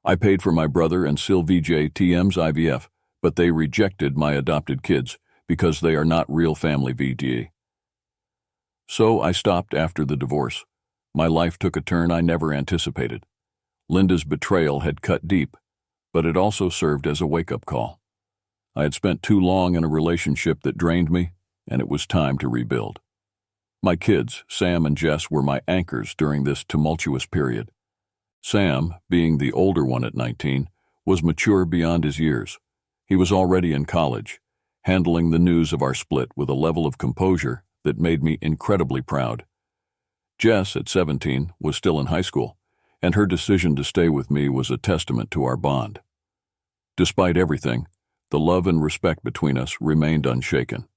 I paid for my brother and SIL TM's IVF, but they rejected my adopted kids because they are not real family VDA. So I stopped after the divorce. My life took a turn I never anticipated. Linda's betrayal had cut deep, but it also served as a wake-up call. I had spent too long in a relationship that drained me, and it was time to rebuild. My kids, Sam and Jess, were my anchors during this tumultuous period. Sam, being the older one at 19, was mature beyond his years. He was already in college, handling the news of our split with a level of composure that made me incredibly proud. Jess, at 17, was still in high school, and her decision to stay with me was a testament to our bond. Despite everything, the love and respect between us remained unshaken.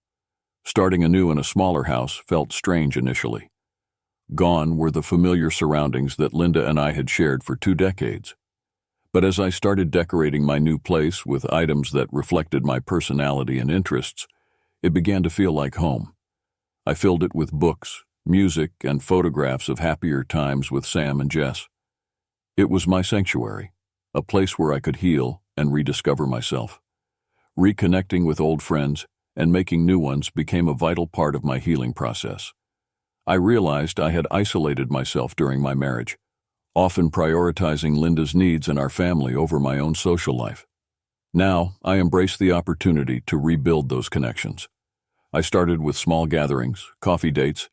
Starting anew in a smaller house felt strange initially. Gone were the familiar surroundings that Linda and I had shared for 2 decades. But as I started decorating my new place with items that reflected my personality and interests, it began to feel like home. I filled it with books, music, and photographs of happier times with Sam and Jess. It was my sanctuary, a place where I could heal and rediscover myself. Reconnecting with old friends and making new ones became a vital part of my healing process. I realized I had isolated myself during my marriage, often prioritizing Linda's needs and our family over my own social life. Now, I embraced the opportunity to rebuild those connections. I started with small gatherings, coffee dates,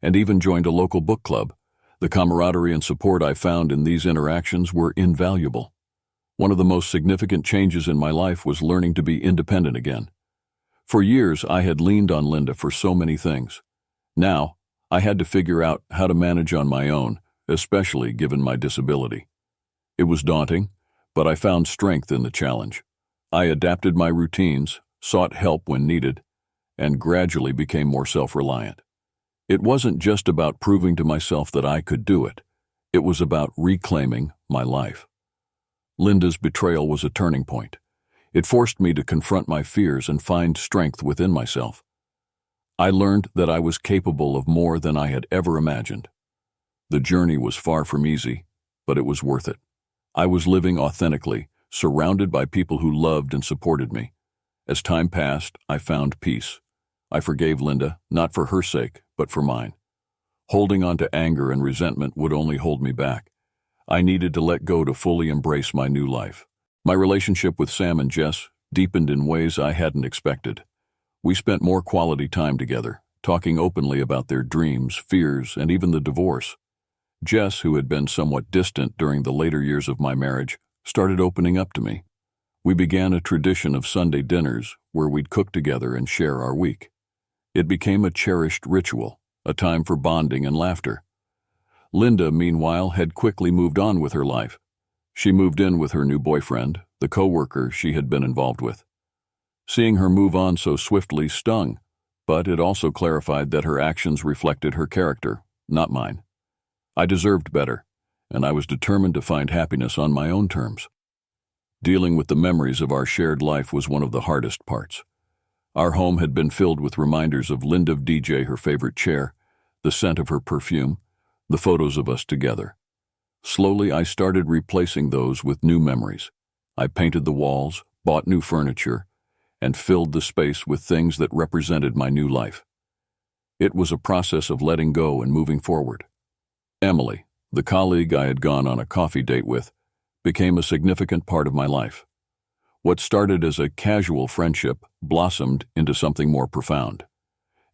and even joined a local book club. The camaraderie and support I found in these interactions were invaluable. One of the most significant changes in my life was learning to be independent again. For years, I had leaned on Linda for so many things. Now, I had to figure out how to manage on my own, especially given my disability. It was daunting, but I found strength in the challenge. I adapted my routines, sought help when needed, and gradually became more self-reliant. It wasn't just about proving to myself that I could do it. It was about reclaiming my life. Linda's betrayal was a turning point. It forced me to confront my fears and find strength within myself. I learned that I was capable of more than I had ever imagined. The journey was far from easy, but it was worth it. I was living authentically, surrounded by people who loved and supported me. As time passed, I found peace. I forgave Linda, not for her sake, but for mine. Holding on to anger and resentment would only hold me back. I needed to let go to fully embrace my new life. My relationship with Sam and Jess deepened in ways I hadn't expected. We spent more quality time together, talking openly about their dreams, fears, and even the divorce. Jess, who had been somewhat distant during the later years of my marriage, started opening up to me. We began a tradition of Sunday dinners where we'd cook together and share our week. It became a cherished ritual, a time for bonding and laughter. Linda, meanwhile, had quickly moved on with her life. She moved in with her new boyfriend, the coworker she had been involved with. Seeing her move on so swiftly stung, but it also clarified that her actions reflected her character, not mine. I deserved better, and I was determined to find happiness on my own terms. Dealing with the memories of our shared life was one of the hardest parts. Our home had been filled with reminders of Linda DJ, her favorite chair, the scent of her perfume, the photos of us together. Slowly, I started replacing those with new memories. I painted the walls, bought new furniture, and filled the space with things that represented my new life. It was a process of letting go and moving forward. Emily, the colleague I had gone on a coffee date with, became a significant part of my life. What started as a casual friendship blossomed into something more profound.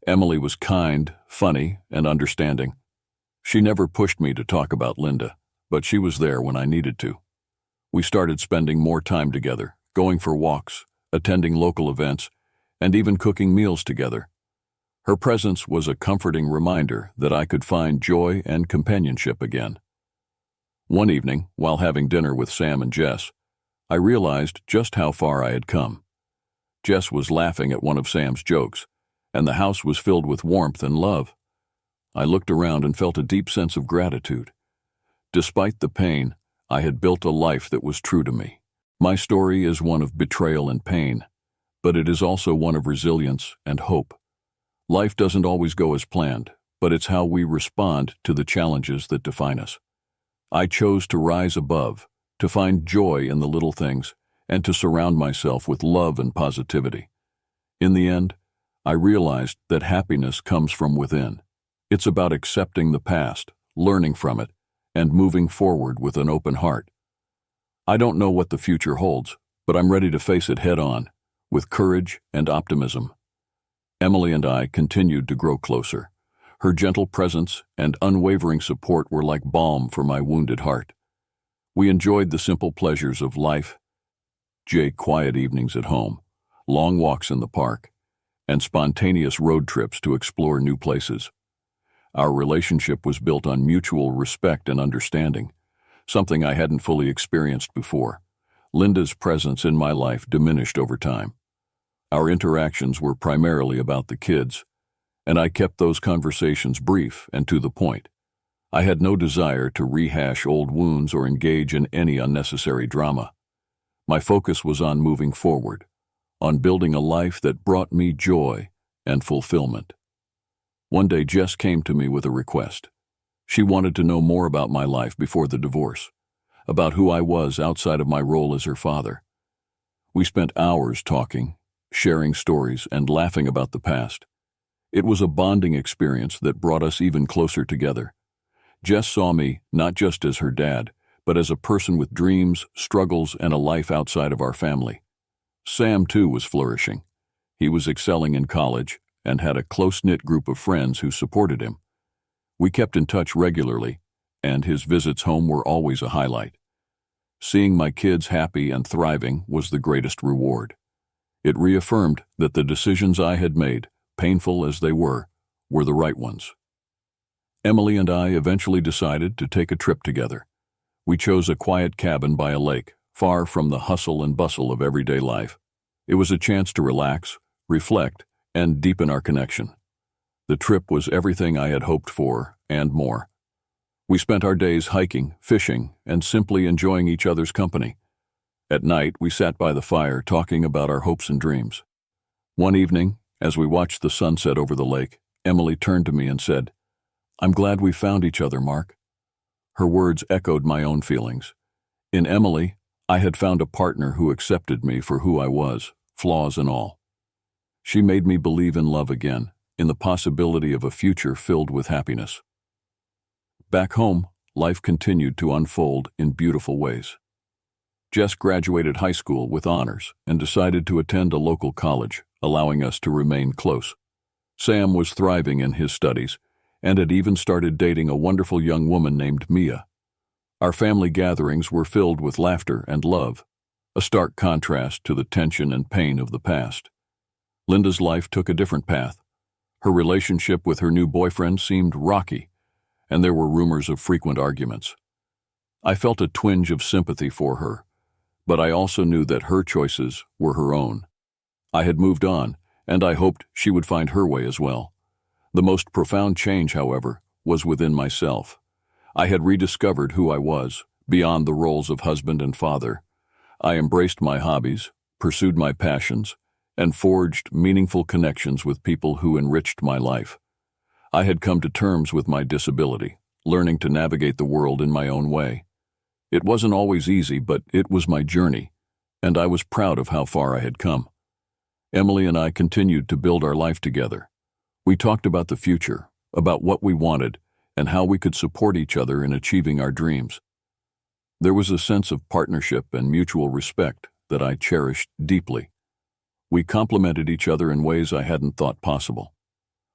Emily was kind, funny, and understanding. She never pushed me to talk about Linda, but she was there when I needed to. We started spending more time together, going for walks, attending local events, and even cooking meals together. Her presence was a comforting reminder that I could find joy and companionship again. One evening, while having dinner with Sam and Jess, I realized just how far I had come. Jess was laughing at one of Sam's jokes, and the house was filled with warmth and love. I looked around and felt a deep sense of gratitude. Despite the pain, I had built a life that was true to me. My story is one of betrayal and pain, but it is also one of resilience and hope. Life doesn't always go as planned, but it's how we respond to the challenges that define us. I chose to rise above, to find joy in the little things, and to surround myself with love and positivity. In the end, I realized that happiness comes from within. It's about accepting the past, learning from it, and moving forward with an open heart. I don't know what the future holds, but I'm ready to face it head-on, with courage and optimism. Emily and I continued to grow closer. Her gentle presence and unwavering support were like balm for my wounded heart. We enjoyed the simple pleasures of life, quiet evenings at home, long walks in the park, and spontaneous road trips to explore new places. Our relationship was built on mutual respect and understanding, something I hadn't fully experienced before. Linda's presence in my life diminished over time. Our interactions were primarily about the kids, and I kept those conversations brief and to the point. I had no desire to rehash old wounds or engage in any unnecessary drama. My focus was on moving forward, on building a life that brought me joy and fulfillment. One day, Jess came to me with a request. She wanted to know more about my life before the divorce, about who I was outside of my role as her father. We spent hours talking, sharing stories, and laughing about the past. It was a bonding experience that brought us even closer together. Jess saw me not just as her dad, but as a person with dreams, struggles, and a life outside of our family. Sam, too, was flourishing. He was excelling in college and had a close-knit group of friends who supported him. We kept in touch regularly, and his visits home were always a highlight. Seeing my kids happy and thriving was the greatest reward. It reaffirmed that the decisions I had made, painful as they were the right ones. Emily and I eventually decided to take a trip together. We chose a quiet cabin by a lake, far from the hustle and bustle of everyday life. It was a chance to relax, reflect, and deepen our connection. The trip was everything I had hoped for and more. We spent our days hiking, fishing, and simply enjoying each other's company. At night, we sat by the fire talking about our hopes and dreams. One evening, as we watched the sunset over the lake, Emily turned to me and said, "I'm glad we found each other, Mark." Her words echoed my own feelings. In Emily, I had found a partner who accepted me for who I was, flaws and all. She made me believe in love again, in the possibility of a future filled with happiness. Back home, life continued to unfold in beautiful ways. Jess graduated high school with honors and decided to attend a local college, allowing us to remain close. Sam was thriving in his studies and had even started dating a wonderful young woman named Mia. Our family gatherings were filled with laughter and love, a stark contrast to the tension and pain of the past. Linda's life took a different path. Her relationship with her new boyfriend seemed rocky, and there were rumors of frequent arguments. I felt a twinge of sympathy for her, but I also knew that her choices were her own. I had moved on, and I hoped she would find her way as well. The most profound change, however, was within myself. I had rediscovered who I was, beyond the roles of husband and father. I embraced my hobbies, pursued my passions, and forged meaningful connections with people who enriched my life. I had come to terms with my disability, learning to navigate the world in my own way. It wasn't always easy, but it was my journey, and I was proud of how far I had come. Emily and I continued to build our life together. We talked about the future, about what we wanted, and how we could support each other in achieving our dreams. There was a sense of partnership and mutual respect that I cherished deeply. We complemented each other in ways I hadn't thought possible.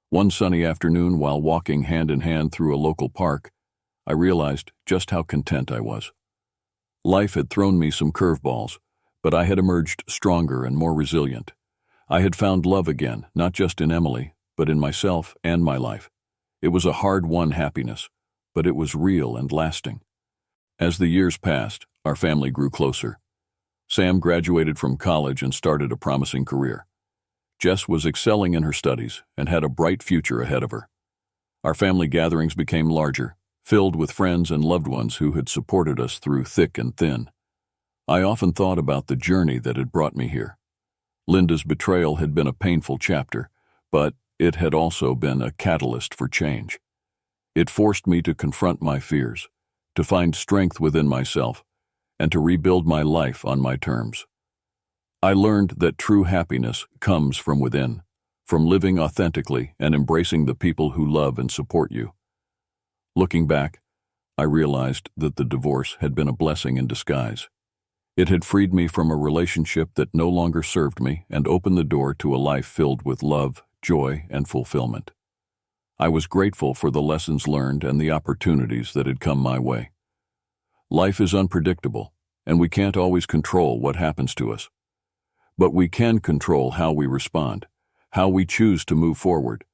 One sunny afternoon, while walking hand in hand through a local park, I realized just how content I was. Life had thrown me some curveballs, but I had emerged stronger and more resilient. I had found love again, not just in Emily, but in myself and my life. It was a hard-won happiness, but it was real and lasting. As the years passed, our family grew closer. Sam graduated from college and started a promising career. Jess was excelling in her studies and had a bright future ahead of her. Our family gatherings became larger, filled with friends and loved ones who had supported us through thick and thin. I often thought about the journey that had brought me here. Linda's betrayal had been a painful chapter, but it had also been a catalyst for change. It forced me to confront my fears, to find strength within myself, and to rebuild my life on my terms. I learned that true happiness comes from within, from living authentically and embracing the people who love and support you. Looking back, I realized that the divorce had been a blessing in disguise. It had freed me from a relationship that no longer served me and opened the door to a life filled with love, joy, and fulfillment. I was grateful for the lessons learned and the opportunities that had come my way. Life is unpredictable, and we can't always control what happens to us. But we can control how we respond, how we choose to move forward.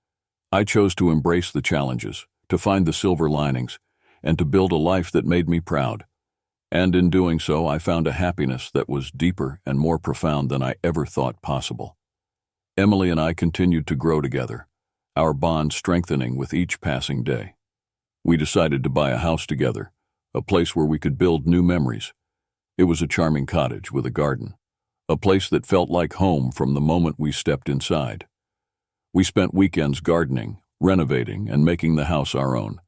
I chose to embrace the challenges, to find the silver linings, and to build a life that made me proud. And in doing so, I found a happiness that was deeper and more profound than I ever thought possible. Emily and I continued to grow together, our bond strengthening with each passing day. We decided to buy a house together, a place where we could build new memories. It was a charming cottage with a garden, a place that felt like home from the moment we stepped inside. We spent weekends gardening, renovating, and making the house our own.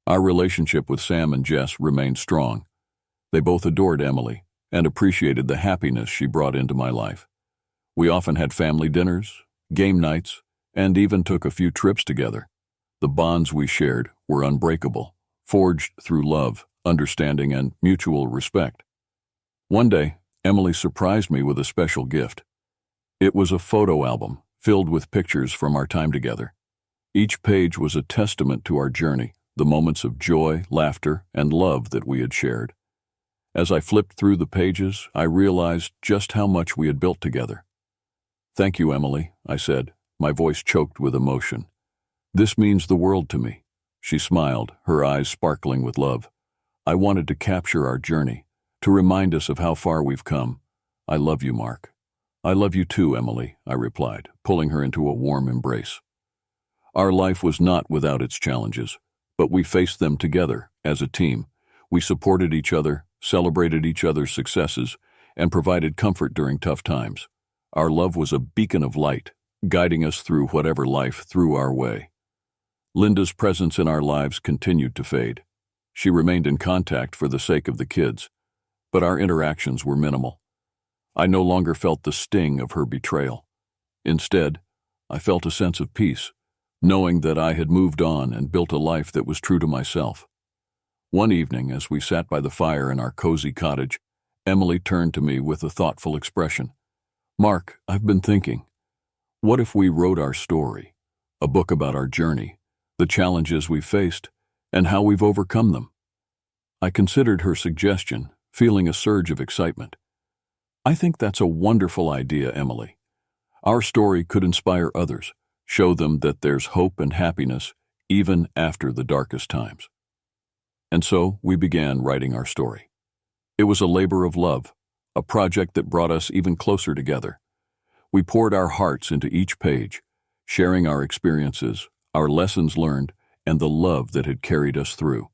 Our relationship with Sam and Jess remained strong. They both adored Emily and appreciated the happiness she brought into my life. We often had family dinners, game nights, and even took a few trips together. The bonds we shared were unbreakable, forged through love, understanding, and mutual respect. One day, Emily surprised me with a special gift. It was a photo album filled with pictures from our time together. Each page was a testament to our journey, the moments of joy, laughter, and love that we had shared. As I flipped through the pages, I realized just how much we had built together. "Thank you, Emily," I said, my voice choked with emotion. "This means the world to me." She smiled, her eyes sparkling with love. "I wanted to capture our journey, to remind us of how far we've come. I love you, Mark." "I love you too, Emily," I replied, pulling her into a warm embrace. Our life was not without its challenges, but we faced them together, as a team. We supported each other, celebrated each other's successes, and provided comfort during tough times. Our love was a beacon of light, guiding us through whatever life threw our way. Linda's presence in our lives continued to fade. She remained in contact for the sake of the kids, but our interactions were minimal. I no longer felt the sting of her betrayal. Instead, I felt a sense of peace, knowing that I had moved on and built a life that was true to myself. One evening, as we sat by the fire in our cozy cottage, Emily turned to me with a thoughtful expression. "Mark, I've been thinking, what if we wrote our story, a book about our journey, the challenges we've faced, and how we've overcome them?" I considered her suggestion, feeling a surge of excitement. "I think that's a wonderful idea, Emily. Our story could inspire others, show them that there's hope and happiness even after the darkest times." And so we began writing our story. It was a labor of love, a project that brought us even closer together. We poured our hearts into each page, sharing our experiences, our lessons learned, and the love that had carried us through.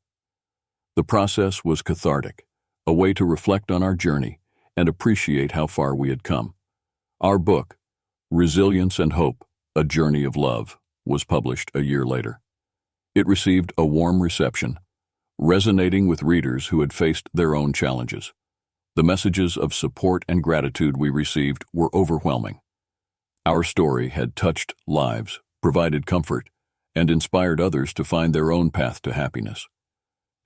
The process was cathartic, a way to reflect on our journey and appreciate how far we had come. Our book, Resilience and Hope, A Journey of Love, was published a year later. It received a warm reception, resonating with readers who had faced their own challenges. The messages of support and gratitude we received were overwhelming. Our story had touched lives, provided comfort, and inspired others to find their own path to happiness.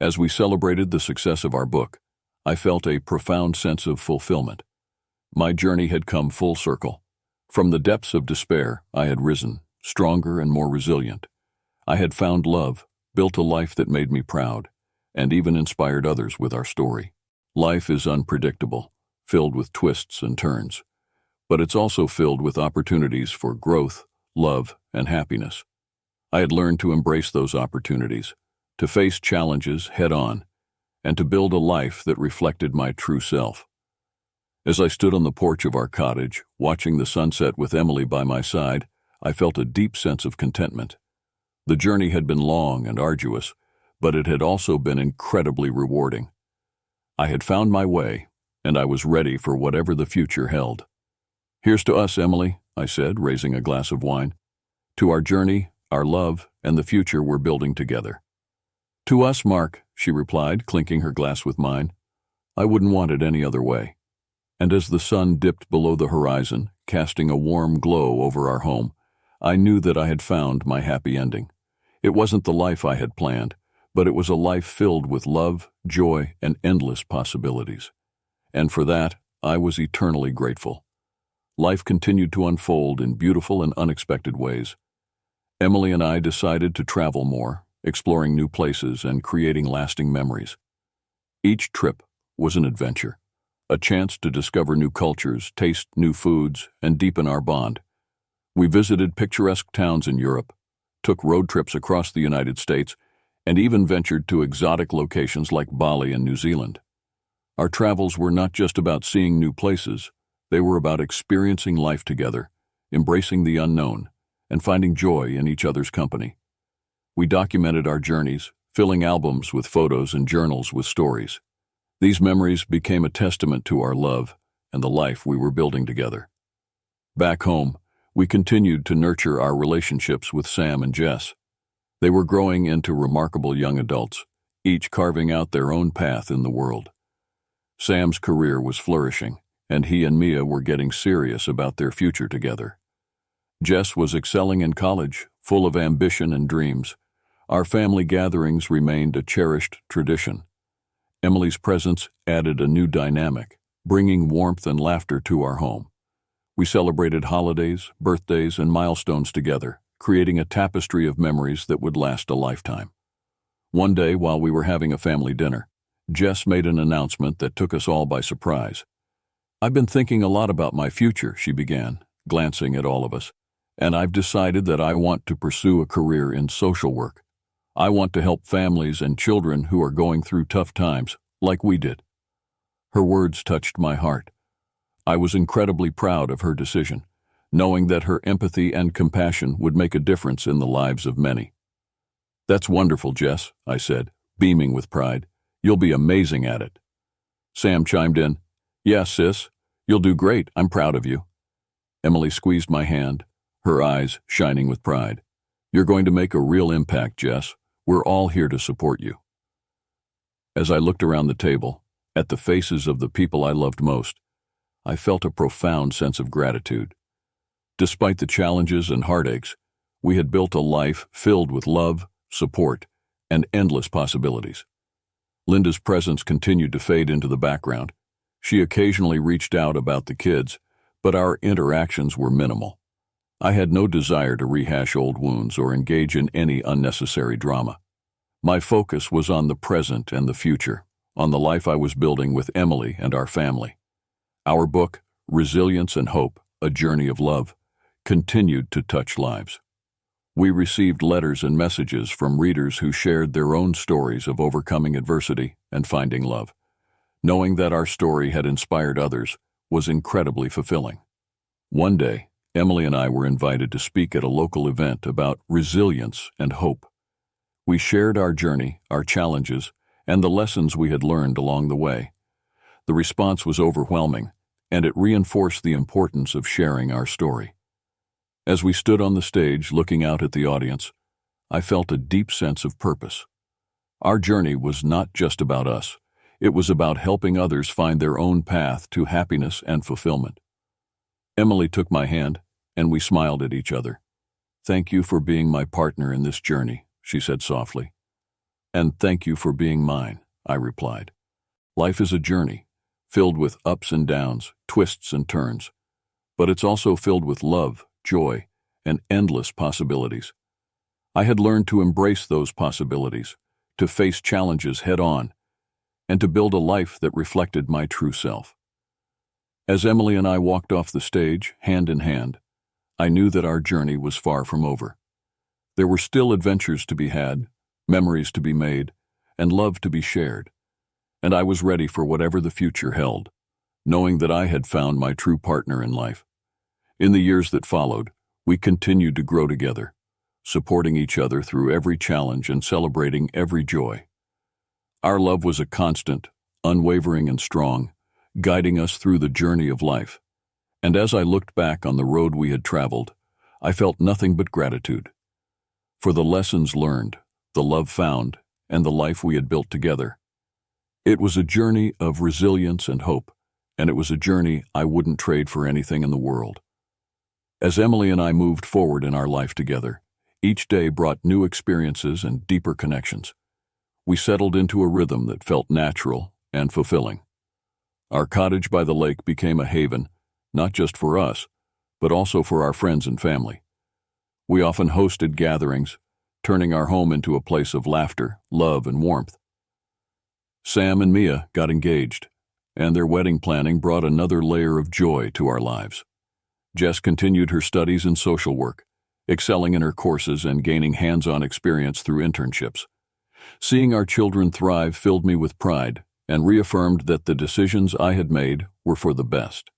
As we celebrated the success of our book, I felt a profound sense of fulfillment. My journey had come full circle. From the depths of despair, I had risen, stronger and more resilient. I had found love, built a life that made me proud, and even inspired others with our story. Life is unpredictable, filled with twists and turns, but it's also filled with opportunities for growth, love, and happiness. I had learned to embrace those opportunities, to face challenges head-on, and to build a life that reflected my true self. As I stood on the porch of our cottage, watching the sunset with Emily by my side, I felt a deep sense of contentment. The journey had been long and arduous, but it had also been incredibly rewarding. I had found my way, and I was ready for whatever the future held. "Here's to us, Emily," I said, raising a glass of wine. "To our journey, our love, and the future we're building together." "To us, Mark," she replied, clinking her glass with mine. I wouldn't want it any other way. And as the sun dipped below the horizon, casting a warm glow over our home, I knew that I had found my happy ending. It wasn't the life I had planned, but it was a life filled with love, joy, and endless possibilities. And for that, I was eternally grateful. Life continued to unfold in beautiful and unexpected ways. Emily and I decided to travel more, exploring new places and creating lasting memories. Each trip was an adventure, a chance to discover new cultures, taste new foods, and deepen our bond. We visited picturesque towns in Europe, took road trips across the United States, and even ventured to exotic locations like Bali and New Zealand. Our travels were not just about seeing new places, they were about experiencing life together, embracing the unknown, and finding joy in each other's company. We documented our journeys, filling albums with photos and journals with stories. These memories became a testament to our love and the life we were building together. Back home, we continued to nurture our relationships with Sam and Jess. They were growing into remarkable young adults, each carving out their own path in the world. Sam's career was flourishing, and he and Mia were getting serious about their future together. Jess was excelling in college, full of ambition and dreams. Our family gatherings remained a cherished tradition. Emily's presence added a new dynamic, bringing warmth and laughter to our home. We celebrated holidays, birthdays, and milestones together, creating a tapestry of memories that would last a lifetime. One day, while we were having a family dinner, Jess made an announcement that took us all by surprise. "I've been thinking a lot about my future," she began, glancing at all of us, "and I've decided that I want to pursue a career in social work. I want to help families and children who are going through tough times, like we did." Her words touched my heart. I was incredibly proud of her decision, knowing that her empathy and compassion would make a difference in the lives of many. "That's wonderful, Jess," I said, beaming with pride. "You'll be amazing at it." Sam chimed in, "Yeah, sis, you'll do great. I'm proud of you." Emily squeezed my hand, her eyes shining with pride. "You're going to make a real impact, Jess. We're all here to support you." As I looked around the table, at the faces of the people I loved most, I felt a profound sense of gratitude. Despite the challenges and heartaches, we had built a life filled with love, support, and endless possibilities. Linda's presence continued to fade into the background. She occasionally reached out about the kids, but our interactions were minimal. I had no desire to rehash old wounds or engage in any unnecessary drama. My focus was on the present and the future, on the life I was building with Emily and our family. Our book, Resilience and Hope, A Journey of Love, continued to touch lives. We received letters and messages from readers who shared their own stories of overcoming adversity and finding love. Knowing that our story had inspired others was incredibly fulfilling. One day, Emily and I were invited to speak at a local event about resilience and hope. We shared our journey, our challenges, and the lessons we had learned along the way. The response was overwhelming, and it reinforced the importance of sharing our story. As we stood on the stage looking out at the audience, I felt a deep sense of purpose. Our journey was not just about us. It was about helping others find their own path to happiness and fulfillment. Emily took my hand, and we smiled at each other. "Thank you for being my partner in this journey," she said softly. "And thank you for being mine," I replied. Life is a journey, filled with ups and downs, twists and turns. But it's also filled with love, joy, and endless possibilities. I had learned to embrace those possibilities, to face challenges head-on, and to build a life that reflected my true self. As Emily and I walked off the stage, hand in hand, I knew that our journey was far from over. There were still adventures to be had, memories to be made, and love to be shared. And I was ready for whatever the future held, knowing that I had found my true partner in life. In the years that followed, we continued to grow together, supporting each other through every challenge and celebrating every joy. Our love was a constant, unwavering and strong, guiding us through the journey of life. And as I looked back on the road we had traveled, I felt nothing but gratitude. For the lessons learned, the love found, and the life we had built together. It was a journey of resilience and hope, and it was a journey I wouldn't trade for anything in the world. As Emily and I moved forward in our life together, each day brought new experiences and deeper connections. We settled into a rhythm that felt natural and fulfilling. Our cottage by the lake became a haven, not just for us, but also for our friends and family. We often hosted gatherings, turning our home into a place of laughter, love, and warmth. Sam and Mia got engaged, and their wedding planning brought another layer of joy to our lives. Jess continued her studies in social work, excelling in her courses and gaining hands-on experience through internships. Seeing our children thrive filled me with pride and reaffirmed that the decisions I had made were for the best.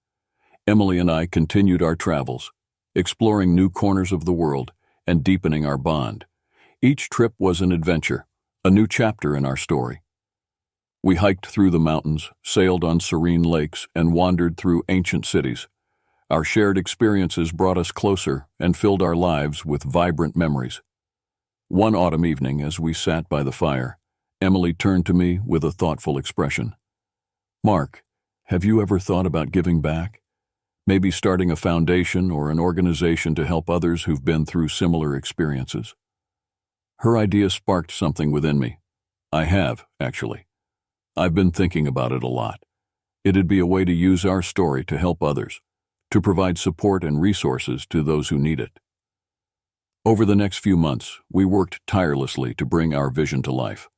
Emily and I continued our travels, exploring new corners of the world and deepening our bond. Each trip was an adventure, a new chapter in our story. We hiked through the mountains, sailed on serene lakes, and wandered through ancient cities. Our shared experiences brought us closer and filled our lives with vibrant memories. One autumn evening, as we sat by the fire, Emily turned to me with a thoughtful expression. "Mark, have you ever thought about giving back? Maybe starting a foundation or an organization to help others who've been through similar experiences?" Her idea sparked something within me. I have, actually. I've been thinking about it a lot. It'd be a way to use our story to help others, to provide support and resources to those who need it. Over the next few months, we worked tirelessly to bring our vision to life.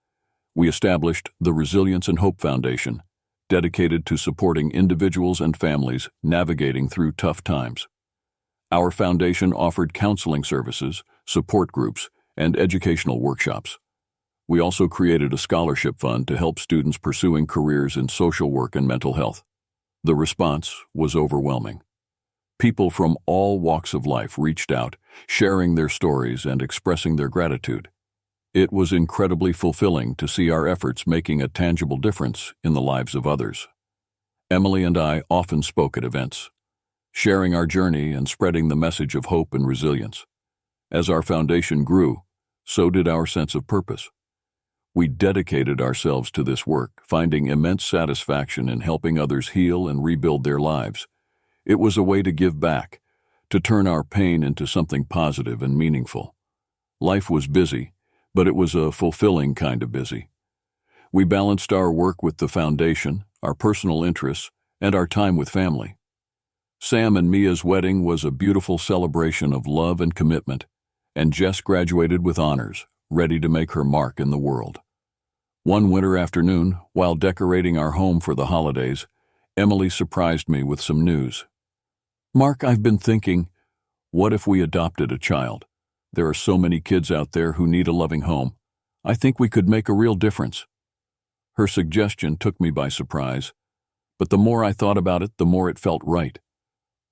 We established the Resilience and Hope Foundation, dedicated to supporting individuals and families navigating through tough times. Our foundation offered counseling services, support groups, and educational workshops. We also created a scholarship fund to help students pursuing careers in social work and mental health. The response was overwhelming. People from all walks of life reached out, sharing their stories and expressing their gratitude. It was incredibly fulfilling to see our efforts making a tangible difference in the lives of others. Emily and I often spoke at events, sharing our journey and spreading the message of hope and resilience. As our foundation grew, so did our sense of purpose. We dedicated ourselves to this work, finding immense satisfaction in helping others heal and rebuild their lives. It was a way to give back, to turn our pain into something positive and meaningful. Life was busy, but it was a fulfilling kind of busy. We balanced our work with the foundation, our personal interests, and our time with family. Sam and Mia's wedding was a beautiful celebration of love and commitment, and Jess graduated with honors, ready to make her mark in the world. One winter afternoon, while decorating our home for the holidays, Emily surprised me with some news. "Mark, I've been thinking, what if we adopted a child? There are so many kids out there who need a loving home. I think we could make a real difference." Her suggestion took me by surprise, but the more I thought about it, the more it felt right.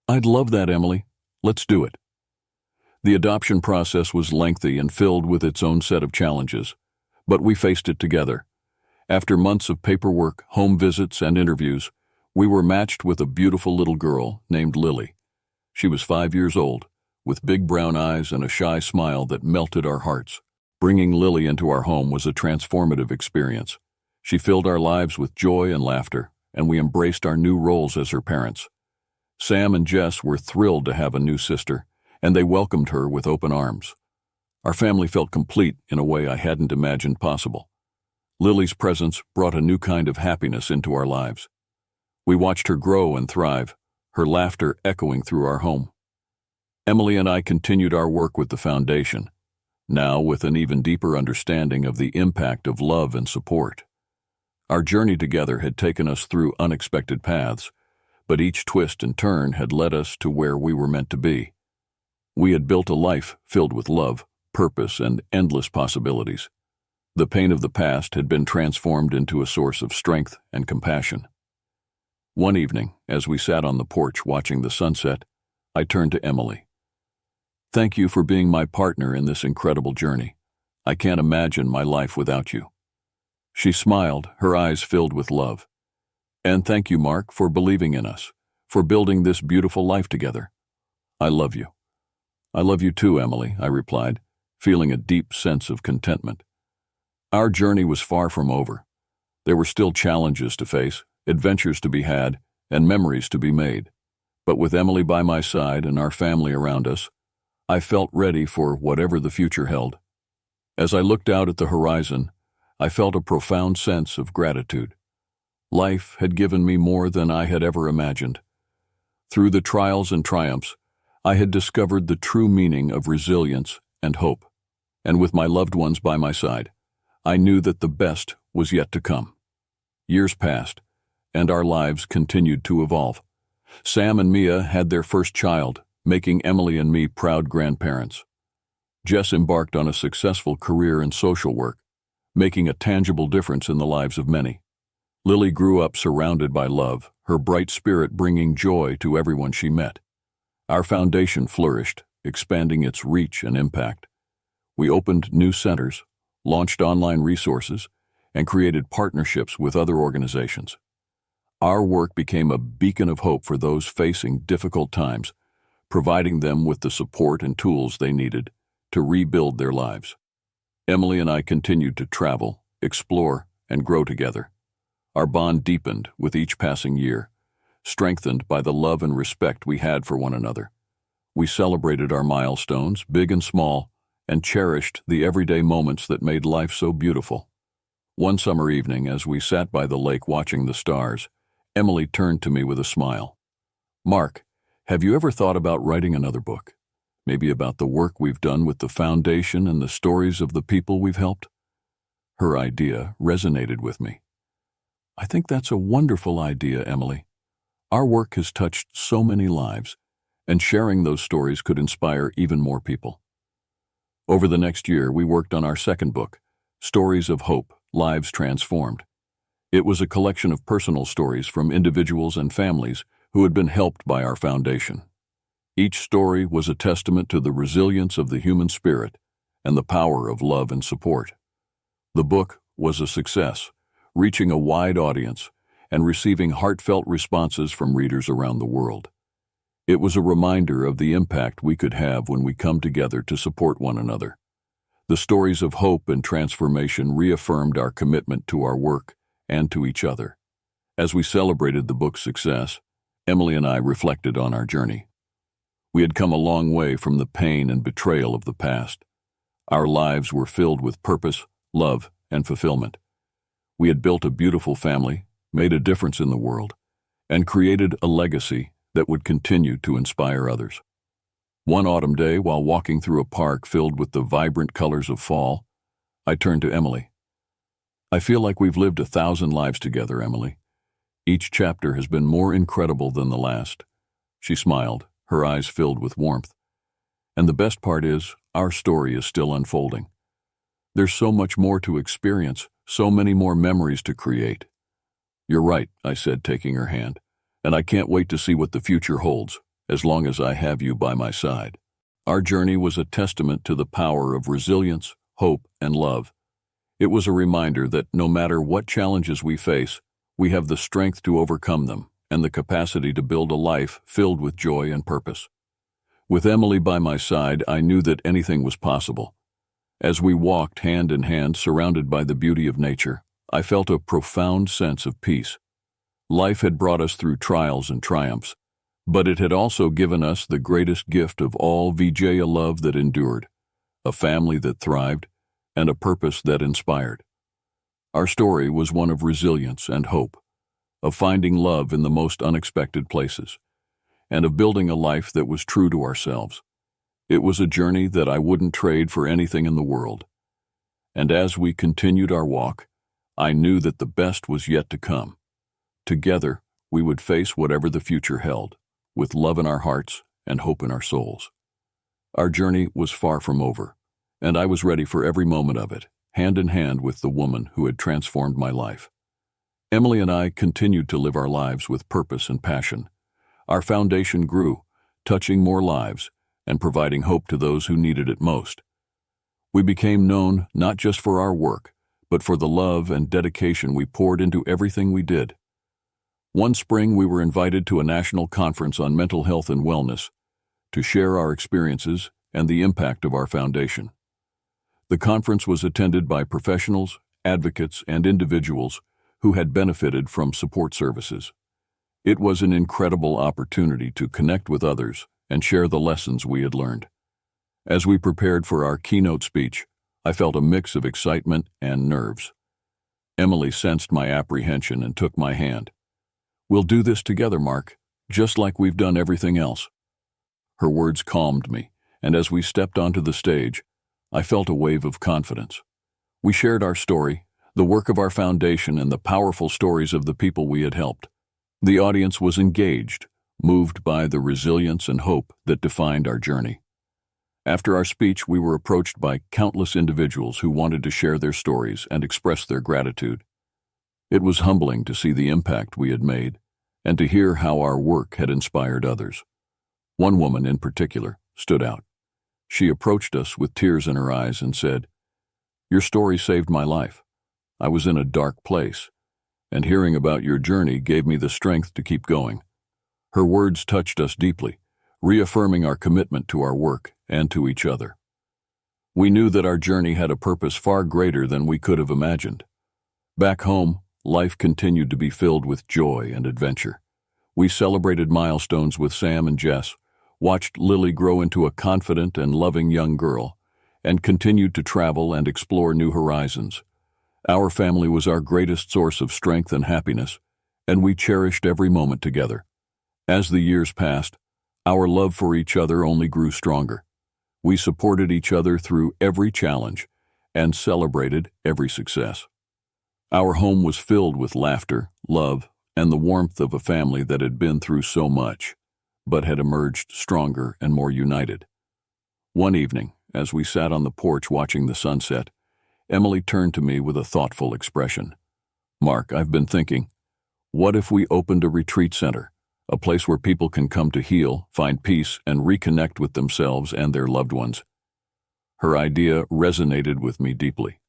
"I'd love that, Emily. Let's do it." The adoption process was lengthy and filled with its own set of challenges, but we faced it together. After months of paperwork, home visits, and interviews, we were matched with a beautiful little girl named Lily. She was 5 years old, with big brown eyes and a shy smile that melted our hearts. Bringing Lily into our home was a transformative experience. She filled our lives with joy and laughter, and we embraced our new roles as her parents. Sam and Jess were thrilled to have a new sister, and they welcomed her with open arms. Our family felt complete in a way I hadn't imagined possible. Lily's presence brought a new kind of happiness into our lives. We watched her grow and thrive, her laughter echoing through our home. Emily and I continued our work with the foundation, now with an even deeper understanding of the impact of love and support. Our journey together had taken us through unexpected paths, but each twist and turn had led us to where we were meant to be. We had built a life filled with love, purpose, and endless possibilities. The pain of the past had been transformed into a source of strength and compassion. One evening, as we sat on the porch watching the sunset, I turned to Emily. "Thank you for being my partner in this incredible journey. I can't imagine my life without you." She smiled, her eyes filled with love. "And thank you, Mark, for believing in us, for building this beautiful life together. I love you." "I love you too, Emily," I replied, feeling a deep sense of contentment. Our journey was far from over. There were still challenges to face, adventures to be had, and memories to be made. But with Emily by my side and our family around us, I felt ready for whatever the future held. As I looked out at the horizon, I felt a profound sense of gratitude. Life had given me more than I had ever imagined. Through the trials and triumphs, I had discovered the true meaning of resilience and hope. And with my loved ones by my side, I knew that the best was yet to come. Years passed, and our lives continued to evolve. Sam and Mia had their first child, making Emily and me proud grandparents. Jess embarked on a successful career in social work, making a tangible difference in the lives of many. Lily grew up surrounded by love, her bright spirit bringing joy to everyone she met. Our foundation flourished, expanding its reach and impact. We opened new centers, launched online resources, and created partnerships with other organizations. Our work became a beacon of hope for those facing difficult times, providing them with the support and tools they needed to rebuild their lives. Emily and I continued to travel, explore, and grow together. Our bond deepened with each passing year, strengthened by the love and respect we had for one another. We celebrated our milestones, big and small, and cherished the everyday moments that made life so beautiful. One summer evening, as we sat by the lake watching the stars, Emily turned to me with a smile. "Mark, have you ever thought about writing another book? Maybe about the work we've done with the foundation and the stories of the people we've helped?" Her idea resonated with me. "I think that's a wonderful idea, Emily. Our work has touched so many lives, and sharing those stories could inspire even more people." Over the next year, we worked on our second book, Stories of Hope, Lives Transformed. It was a collection of personal stories from individuals and families who had been helped by our foundation. Each story was a testament to the resilience of the human spirit and the power of love and support. The book was a success, reaching a wide audience and receiving heartfelt responses from readers around the world. It was a reminder of the impact we could have when we come together to support one another. The stories of hope and transformation reaffirmed our commitment to our work and to each other. As we celebrated the book's success, Emily and I reflected on our journey. We had come a long way from the pain and betrayal of the past. Our lives were filled with purpose, love, and fulfillment. We had built a beautiful family, made a difference in the world, and created a legacy that would continue to inspire others. One autumn day, while walking through a park filled with the vibrant colors of fall, I turned to Emily. "I feel like we've lived 1,000 lives together, Emily. Each chapter has been more incredible than the last." She smiled, her eyes filled with warmth. "And the best part is, our story is still unfolding. There's so much more to experience, so many more memories to create." "You're right," I said, taking her hand, "and I can't wait to see what the future holds, as long as I have you by my side." Our journey was a testament to the power of resilience, hope, and love. It was a reminder that no matter what challenges we face, we have the strength to overcome them and the capacity to build a life filled with joy and purpose. With Emily by my side, I knew that anything was possible. As we walked hand in hand, surrounded by the beauty of nature, I felt a profound sense of peace. Life had brought us through trials and triumphs, but it had also given us the greatest gift of all, VJ, a love that endured, a family that thrived, and a purpose that inspired. Our story was one of resilience and hope, of finding love in the most unexpected places, and of building a life that was true to ourselves. It was a journey that I wouldn't trade for anything in the world. And as we continued our walk, I knew that the best was yet to come. Together, we would face whatever the future held, with love in our hearts and hope in our souls. Our journey was far from over, and I was ready for every moment of it, hand in hand with the woman who had transformed my life. Emily and I continued to live our lives with purpose and passion. Our foundation grew, touching more lives and providing hope to those who needed it most. We became known not just for our work, but for the love and dedication we poured into everything we did. One spring, we were invited to a national conference on mental health and wellness to share our experiences and the impact of our foundation. The conference was attended by professionals, advocates, and individuals who had benefited from support services. It was an incredible opportunity to connect with others and share the lessons we had learned. As we prepared for our keynote speech, I felt a mix of excitement and nerves. Emily sensed my apprehension and took my hand. "We'll do this together, Mark, just like we've done everything else." Her words calmed me, and as we stepped onto the stage, I felt a wave of confidence. We shared our story, the work of our foundation, and the powerful stories of the people we had helped. The audience was engaged, moved by the resilience and hope that defined our journey. After our speech, we were approached by countless individuals who wanted to share their stories and express their gratitude. It was humbling to see the impact we had made and to hear how our work had inspired others. One woman in particular stood out. She approached us with tears in her eyes and said, "Your story saved my life. I was in a dark place, and hearing about your journey gave me the strength to keep going." Her words touched us deeply, reaffirming our commitment to our work and to each other. We knew that our journey had a purpose far greater than we could have imagined. Back home, life continued to be filled with joy and adventure. We celebrated milestones with Sam and Jess, watched Lily grow into a confident and loving young girl, and continued to travel and explore new horizons. Our family was our greatest source of strength and happiness, and we cherished every moment together. As the years passed, our love for each other only grew stronger. We supported each other through every challenge and celebrated every success. Our home was filled with laughter, love, and the warmth of a family that had been through so much, but had emerged stronger and more united. One evening, as we sat on the porch watching the sunset, Emily turned to me with a thoughtful expression. "Mark, I've been thinking, what if we opened a retreat center? A place where people can come to heal, find peace, and reconnect with themselves and their loved ones." Her idea resonated with me deeply.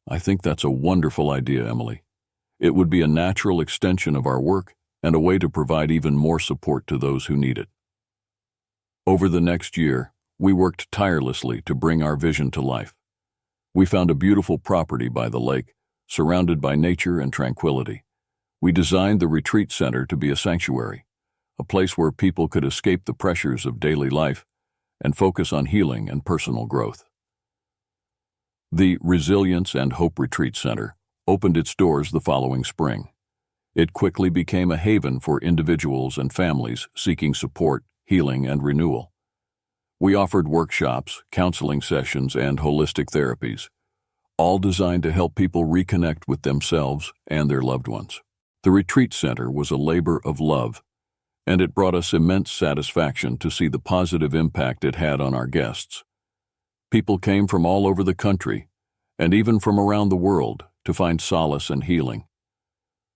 "I think that's a wonderful idea, Emily. It would be a natural extension of our work and a way to provide even more support to those who need it." Over the next year, we worked tirelessly to bring our vision to life. We found a beautiful property by the lake, surrounded by nature and tranquility. We designed the retreat center to be a sanctuary, a place where people could escape the pressures of daily life and focus on healing and personal growth. The Resilience and Hope Retreat Center opened its doors the following spring. It quickly became a haven for individuals and families seeking support, healing, and renewal. We offered workshops, counseling sessions, and holistic therapies, all designed to help people reconnect with themselves and their loved ones. The retreat center was a labor of love, and it brought us immense satisfaction to see the positive impact it had on our guests. People came from all over the country, and even from around the world, to find solace and healing.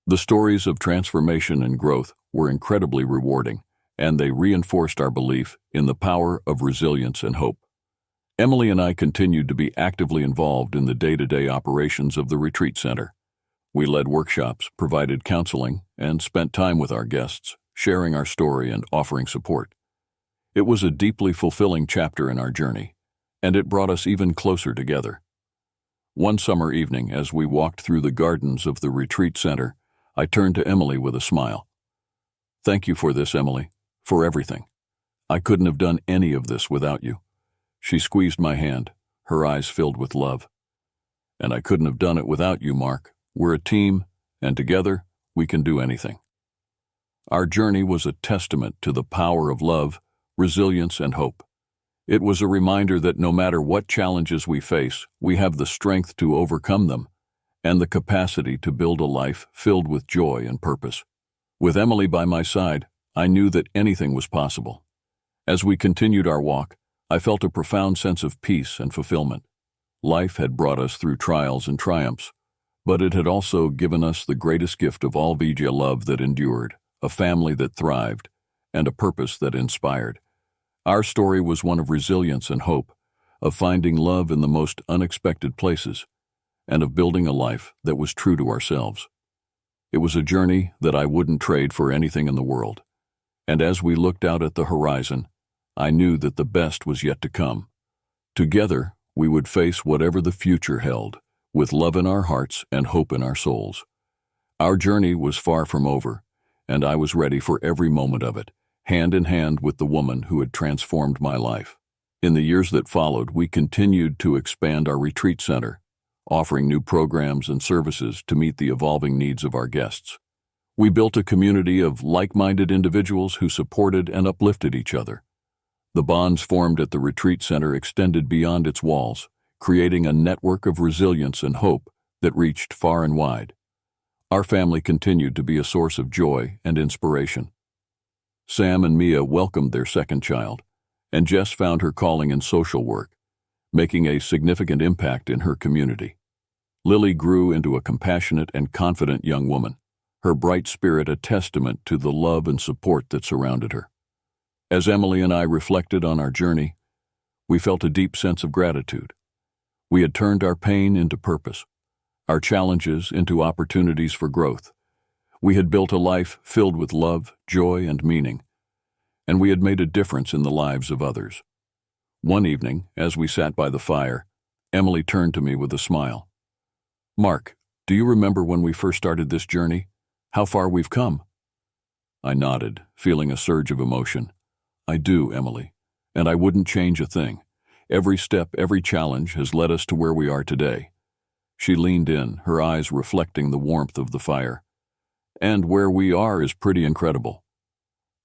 The stories of transformation and growth were incredibly rewarding, and they reinforced our belief in the power of resilience and hope. Emily and I continued to be actively involved in the day-to-day operations of the retreat center. We led workshops, provided counseling, and spent time with our guests, sharing our story and offering support. It was a deeply fulfilling chapter in our journey, and it brought us even closer together. One summer evening, as we walked through the gardens of the retreat center, I turned to Emily with a smile. "Thank you for this, Emily, for everything. I couldn't have done any of this without you." She squeezed my hand, her eyes filled with love. "And I couldn't have done it without you, Mark. We're a team, and together, we can do anything." Our journey was a testament to the power of love, resilience, and hope. It was a reminder that no matter what challenges we face, we have the strength to overcome them and the capacity to build a life filled with joy and purpose. With Emily by my side, I knew that anything was possible. As we continued our walk, I felt a profound sense of peace and fulfillment. Life had brought us through trials and triumphs, but it had also given us the greatest gift of all, VJ love that endured, a family that thrived, and a purpose that inspired. Our story was one of resilience and hope, of finding love in the most unexpected places, and of building a life that was true to ourselves. It was a journey that I wouldn't trade for anything in the world, and as we looked out at the horizon, I knew that the best was yet to come. Together, we would face whatever the future held, with love in our hearts and hope in our souls. Our journey was far from over, and I was ready for every moment of it, hand in hand with the woman who had transformed my life. In the years that followed, we continued to expand our retreat center, offering new programs and services to meet the evolving needs of our guests. We built a community of like-minded individuals who supported and uplifted each other. The bonds formed at the retreat center extended beyond its walls, creating a network of resilience and hope that reached far and wide. Our family continued to be a source of joy and inspiration. Sam and Mia welcomed their second child, and Jess found her calling in social work, making a significant impact in her community. Lily grew into a compassionate and confident young woman, her bright spirit a testament to the love and support that surrounded her. As Emily and I reflected on our journey, we felt a deep sense of gratitude. We had turned our pain into purpose, our challenges into opportunities for growth. We had built a life filled with love, joy, and meaning, and we had made a difference in the lives of others. One evening, as we sat by the fire, Emily turned to me with a smile. "Mark, do you remember when we first started this journey? How far we've come?" I nodded, feeling a surge of emotion. "I do, Emily, and I wouldn't change a thing. Every step, every challenge has led us to where we are today." She leaned in, her eyes reflecting the warmth of the fire. "And where we are is pretty incredible."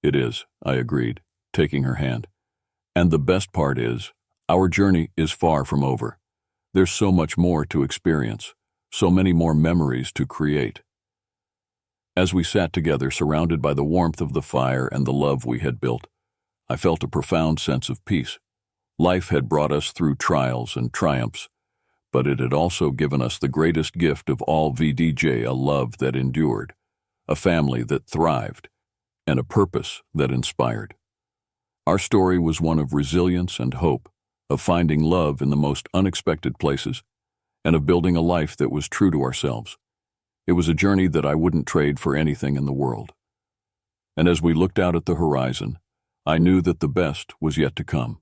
"It is," I agreed, taking her hand. "And the best part is, our journey is far from over. There's so much more to experience, so many more memories to create." As we sat together, surrounded by the warmth of the fire and the love we had built, I felt a profound sense of peace. Life had brought us through trials and triumphs, but it had also given us the greatest gift of all VDJ, a love that endured, a family that thrived, and a purpose that inspired. Our story was one of resilience and hope, of finding love in the most unexpected places, and of building a life that was true to ourselves. It was a journey that I wouldn't trade for anything in the world. And as we looked out at the horizon, I knew that the best was yet to come.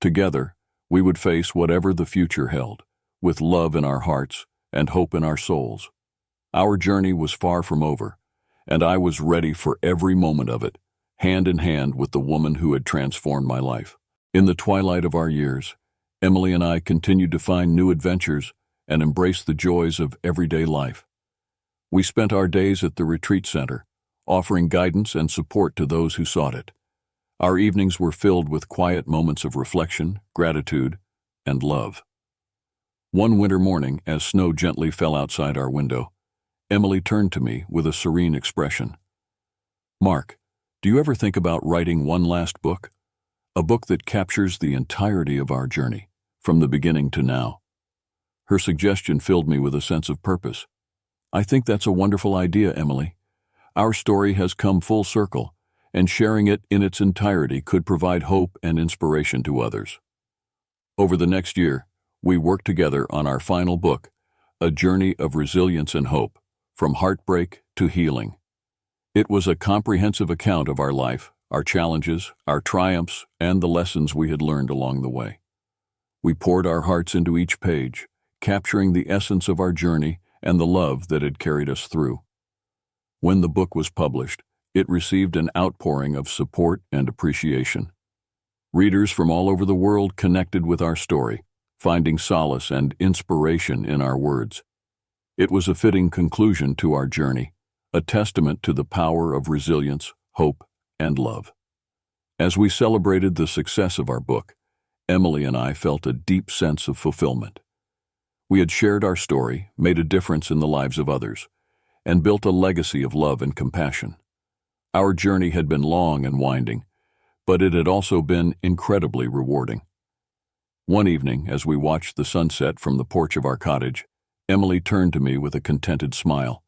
Together, we would face whatever the future held, with love in our hearts and hope in our souls. Our journey was far from over, and I was ready for every moment of it, hand in hand with the woman who had transformed my life. In the twilight of our years, Emily and I continued to find new adventures and embrace the joys of everyday life. We spent our days at the retreat center, offering guidance and support to those who sought it. Our evenings were filled with quiet moments of reflection, gratitude, and love. One winter morning, as snow gently fell outside our window, Emily turned to me with a serene expression. "Mark, do you ever think about writing one last book? A book that captures the entirety of our journey, from the beginning to now?" Her suggestion filled me with a sense of purpose. "I think that's a wonderful idea, Emily. Our story has come full circle, and sharing it in its entirety could provide hope and inspiration to others." Over the next year, we worked together on our final book, A Journey of Resilience and Hope, From Heartbreak to Healing. It was a comprehensive account of our life, our challenges, our triumphs, and the lessons we had learned along the way. We poured our hearts into each page, capturing the essence of our journey and the love that had carried us through. When the book was published, it received an outpouring of support and appreciation. Readers from all over the world connected with our story, finding solace and inspiration in our words. It was a fitting conclusion to our journey, a testament to the power of resilience, hope, and love. As we celebrated the success of our book, Emily and I felt a deep sense of fulfillment. We had shared our story, made a difference in the lives of others, and built a legacy of love and compassion. Our journey had been long and winding, but it had also been incredibly rewarding. One evening, as we watched the sunset from the porch of our cottage, Emily turned to me with a contented smile.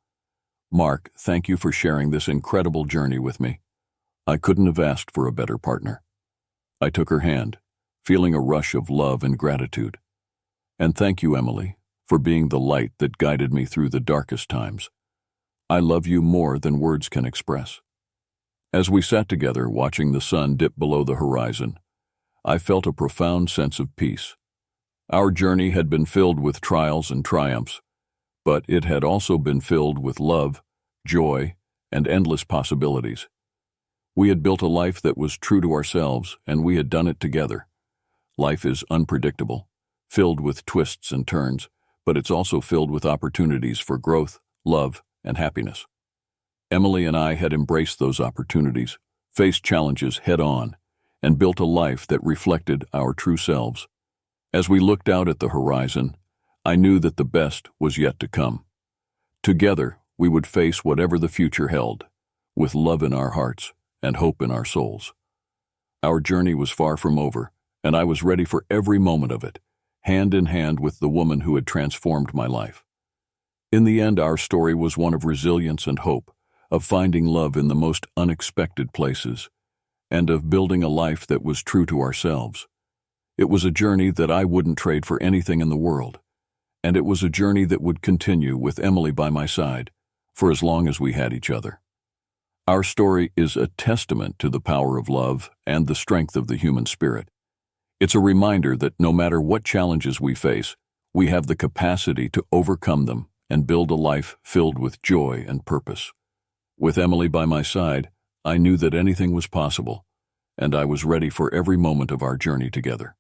"Mark, thank you for sharing this incredible journey with me. I couldn't have asked for a better partner." I took her hand, feeling a rush of love and gratitude. "And thank you, Emily, for being the light that guided me through the darkest times. I love you more than words can express." As we sat together watching the sun dip below the horizon, I felt a profound sense of peace. Our journey had been filled with trials and triumphs, but it had also been filled with love, joy, and endless possibilities. We had built a life that was true to ourselves, and we had done it together. Life is unpredictable, filled with twists and turns, but it's also filled with opportunities for growth, love, and happiness. Emily and I had embraced those opportunities, faced challenges head-on, and built a life that reflected our true selves. As we looked out at the horizon, I knew that the best was yet to come. Together, we would face whatever the future held, with love in our hearts and hope in our souls. Our journey was far from over, and I was ready for every moment of it, hand in hand with the woman who had transformed my life. In the end, our story was one of resilience and hope, of finding love in the most unexpected places, and of building a life that was true to ourselves. It was a journey that I wouldn't trade for anything in the world, and it was a journey that would continue with Emily by my side for as long as we had each other. Our story is a testament to the power of love and the strength of the human spirit. It's a reminder that no matter what challenges we face, we have the capacity to overcome them and build a life filled with joy and purpose. With Emily by my side, I knew that anything was possible, and I was ready for every moment of our journey together.